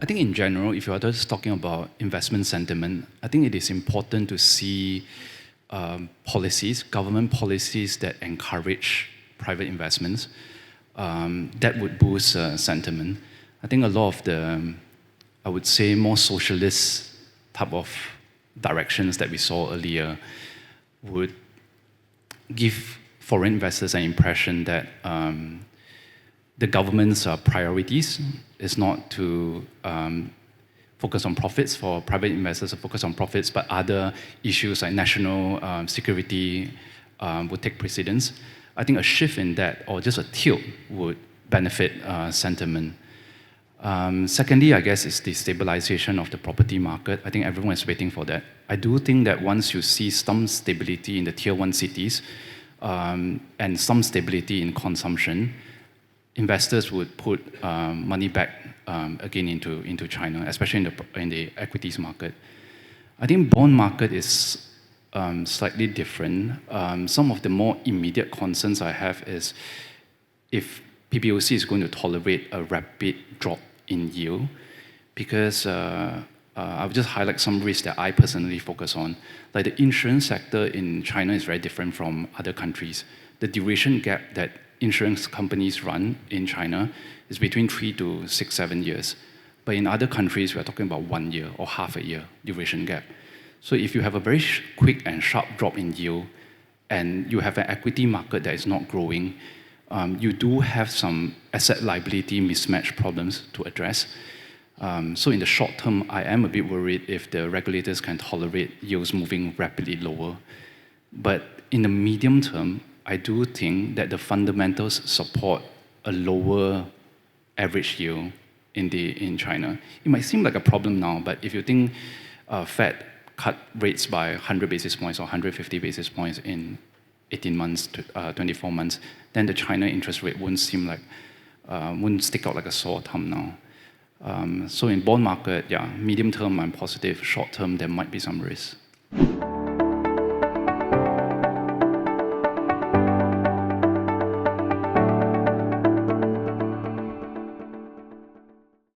think in general, if you are just talking about investment sentiment, I think it is important to see policies, government policies that encourage private investments that would boost sentiment. I think a lot of the, I would say, more socialist type of directions that we saw earlier would give foreign investors an impression that the government's priorities is not to focus on profits, for private investors to focus on profits, but other issues like national security would take precedence. I think a shift in that, or just a tilt, would benefit sentiment. Secondly, I guess, is the stabilization of the property market. I think everyone is waiting for that. I do think that once you see some stability in the tier 1 cities and some stability in consumption, investors would put money back again into China, especially in the equities market. I think bond market is slightly different. Some of the more immediate concerns I have is if PBOC is going to tolerate a rapid drop in yield, because I'll just highlight some risks that I personally focus on. Like the insurance sector in China is very different from other countries. The duration gap that insurance companies run in China is between 3 to 6, 7 years. But in other countries, we're talking about 1 year or half a year duration gap. So if you have a very quick and sharp drop in yield, and you have an equity market that is not growing, you do have some asset liability mismatch problems to address. So in the short term, I am a bit worried if the regulators can tolerate yields moving rapidly lower. But in the medium term, I do think that the fundamentals support a lower average yield in China. It might seem like a problem now, but if you think Fed cut rates by 100 basis points or 150 basis points in 18 months to 24 months, then the China interest rate wouldn't stick out like a sore thumb now. So in bond market, yeah, medium term I'm positive, short term there might be some risk.